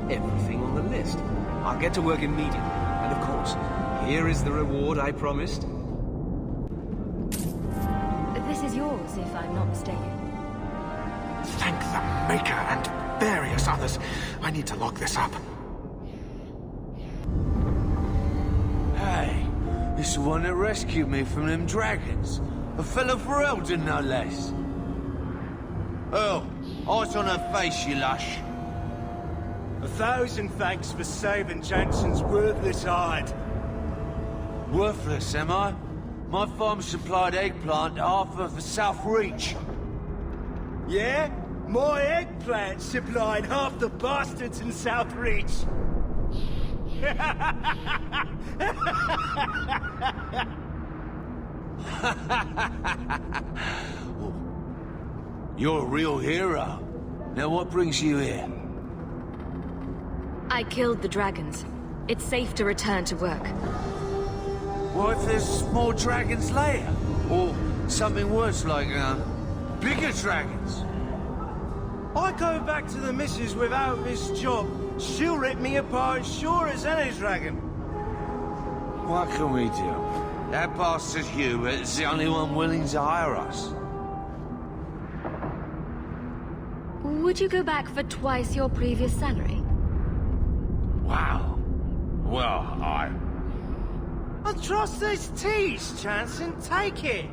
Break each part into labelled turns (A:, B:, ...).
A: everything on the list. I'll get to work immediately. And of course, here is the reward I promised.
B: This is yours, if I'm not mistaken.
C: Thank the Maker and various others. I need to lock this up.
D: Hey, this is the one that rescued me from them dragons. A fellow for Eldon, no less. Oh, eyes on her face, you lush.
E: 1,000 thanks for saving Jensen's worthless hide.
D: Worthless, am I? My farm supplied eggplant to Arthur for South Reach.
E: Yeah? My eggplant supplied half the bastards in South Reach.
D: You're a real hero. Now what brings you here?
B: I killed the dragons. It's safe to return to work.
D: What if there's more dragons later? Or something worse like, bigger dragons?
E: I go back to the missus without this job. She'll rip me apart as sure as any dragon.
D: What can we do? That bastard Hugh is the only one willing to hire us.
B: Would you go back for twice your previous salary?
D: Wow. Well, I
E: trust these teas, Jansen. Take it.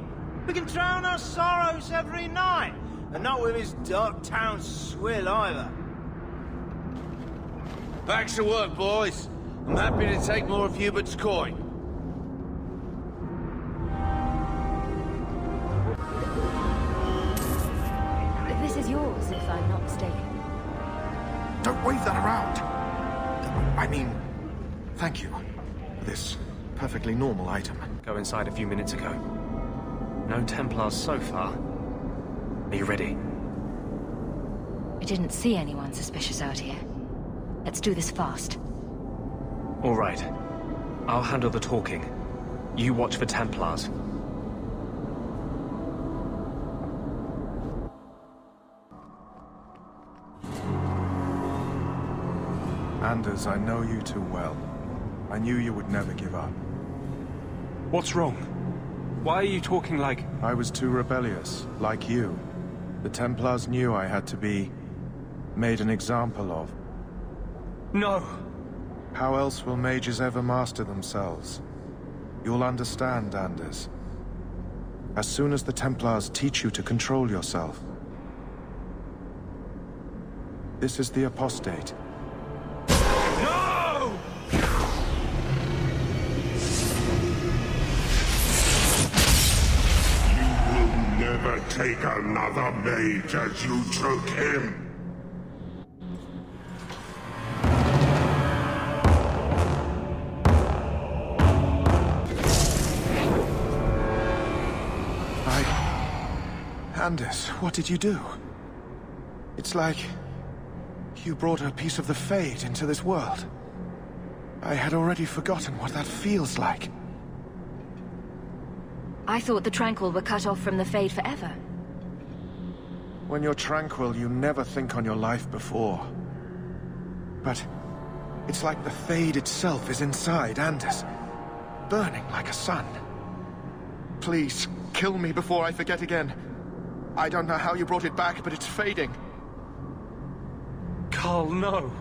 E: We can drown our sorrows every night. And not with his dark town swill either.
D: Back to work, boys. I'm happy to take more of Hubert's coin.
B: This is yours, if I'm not mistaken.
C: Don't wave that around. I mean, thank you for this perfectly normal item.
A: Go inside a few minutes ago. No Templars so far. Are you ready?
B: I didn't see anyone suspicious out here. Let's do this fast.
A: All right. I'll handle the talking. You watch for Templars.
F: Anders, I know you too well. I knew you would never give up.
A: What's wrong? Why are you talking like...
F: I was too rebellious, like you. The Templars knew I had to be... made an example of.
A: No!
F: How else will mages ever master themselves? You'll understand, Anders. As soon as the Templars teach you to control yourself. This is the Apostate.
E: No!
G: You will never take another mage as you took him.
F: Anders, what did you do? It's like... you brought a piece of the Fade into this world. I had already forgotten what that feels like.
B: I thought the Tranquil were cut off from the Fade forever.
F: When you're tranquil, you never think on your life before. But it's like the Fade itself is inside Anders, burning like a sun. Please, kill me before I forget again. I don't know how you brought it back, but it's fading.
A: Carl, no!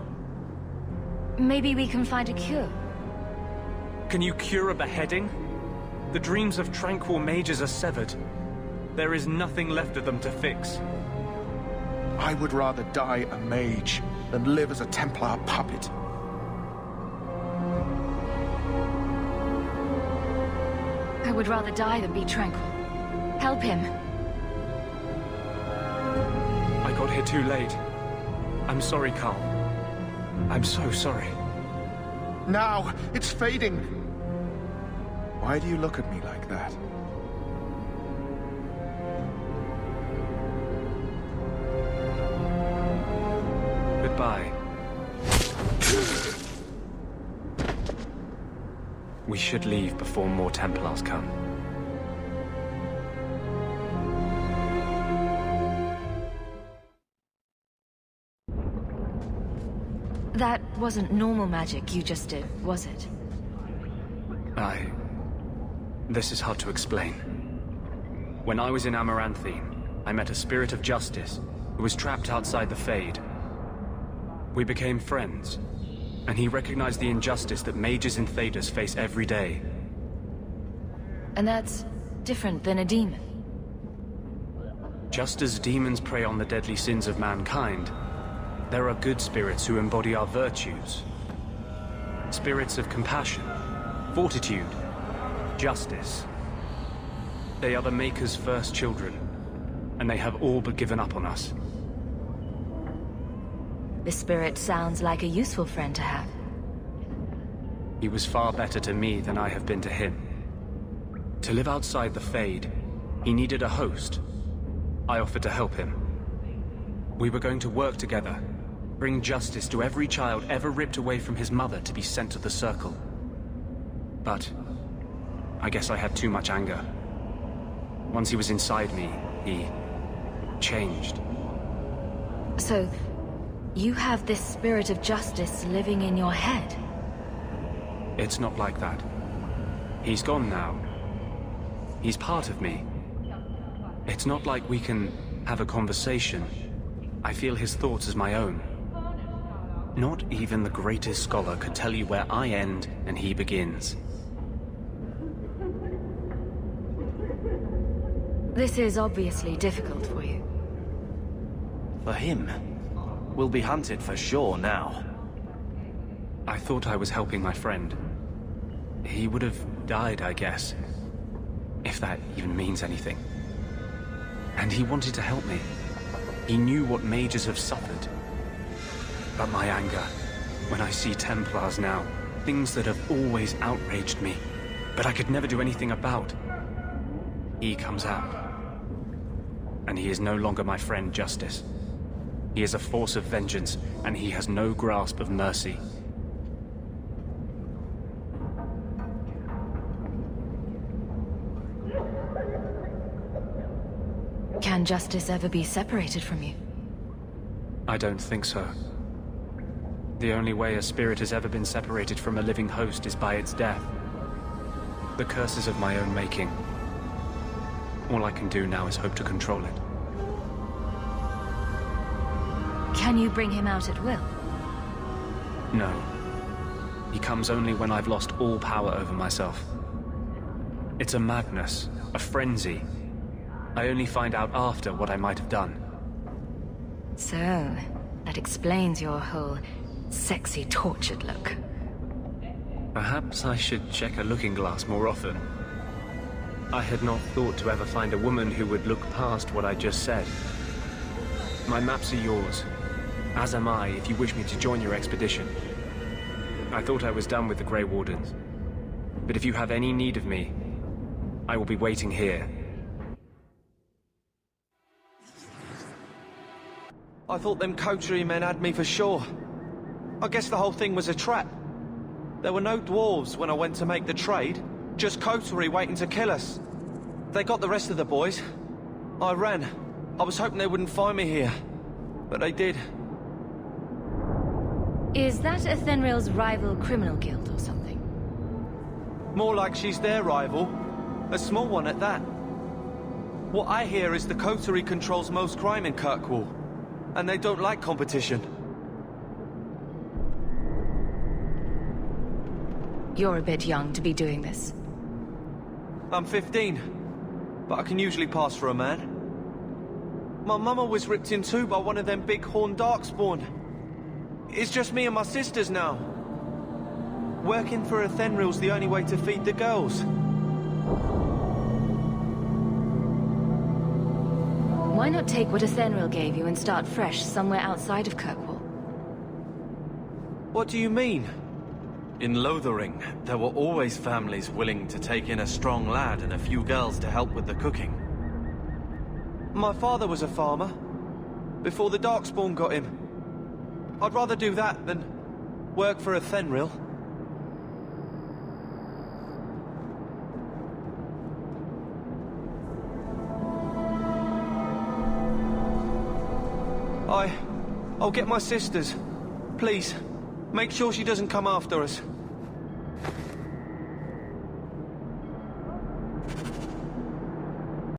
B: Maybe we can find a cure.
A: Can you cure a beheading? The dreams of tranquil mages are severed. There is nothing left of them to fix.
F: I would rather die a mage than live as a Templar puppet.
B: I would rather die than be tranquil. Help him.
A: I got here too late. I'm sorry, Carl. I'm so sorry.
F: Now! It's fading! Why do you look at me like that?
A: Goodbye. We should leave before more Templars come.
B: That wasn't normal magic you just did, was it?
A: This is hard to explain. When I was in Amaranthine, I met a spirit of justice who was trapped outside the Fade. We became friends, and he recognized the injustice that mages in Thedas face every day.
B: And that's different than a demon.
A: Just as demons prey on the deadly sins of mankind, there are good spirits who embody our virtues. Spirits of compassion, fortitude, justice. They are the Maker's first children, and they have all but given up on us.
B: The spirit sounds like a useful friend to have.
A: He was far better to me than I have been to him. To live outside the Fade, he needed a host. I offered to help him. We were going to work together, bring justice to every child ever ripped away from his mother to be sent to the Circle. But I guess I had too much anger. Once he was inside me, he changed.
B: So, you have this spirit of justice living in your head?
A: It's not like that. He's gone now. He's part of me. It's not like we can have a conversation. I feel his thoughts as my own. Not even the greatest scholar could tell you where I end and he begins.
B: This is obviously difficult for you.
H: For him, we'll be hunted for sure now.
A: I thought I was helping my friend. He would have died, I guess. If that even means anything. And he wanted to help me. He knew what mages have suffered. But my anger, when I see Templars now, things that have always outraged me, but I could never do anything about, he comes out. And he is no longer my friend Justice. He is a force of vengeance, and he has no grasp of mercy.
B: Can justice ever be separated from you?
A: I don't think so. The only way a spirit has ever been separated from a living host is by its death. The curse is of my own making. All I can do now is hope to control it.
B: Can you bring him out at will?
A: No. He comes only when I've lost all power over myself. It's a madness, a frenzy. I only find out after what I might have done.
B: So, that explains your whole sexy, tortured look.
A: Perhaps I should check a looking glass more often. I had not thought to ever find a woman who would look past what I just said. My maps are yours, as am I if you wish me to join your expedition. I thought I was done with the Grey Wardens, but if you have any need of me, I will be waiting here.
H: I thought them coterie men had me for sure. I guess the whole thing was a trap. There were no dwarves when I went to make the trade, just coterie waiting to kill us. They got the rest of the boys. I ran. I was hoping they wouldn't find me here, but they did.
B: Is that Athenril's rival criminal guild or something?
H: More like she's their rival. A small one at that. What I hear is the coterie controls most crime in Kirkwall, and they don't like competition.
B: You're a bit young to be doing this.
H: I'm 15, but I can usually pass for a man. My mama was ripped in two by one of them big horned darkspawn. It's just me and my sisters now. Working for Athenril's the only way to feed the girls.
B: Why not take what Athenril gave you and start fresh somewhere outside of Kirkwall?
H: What do you mean?
I: In Lothering, there were always families willing to take in a strong lad and a few girls to help with the cooking.
H: My father was a farmer, before the Darkspawn got him. I'd rather do that than work for Athenril. I'll get my sisters. Please, Make sure she doesn't come after us.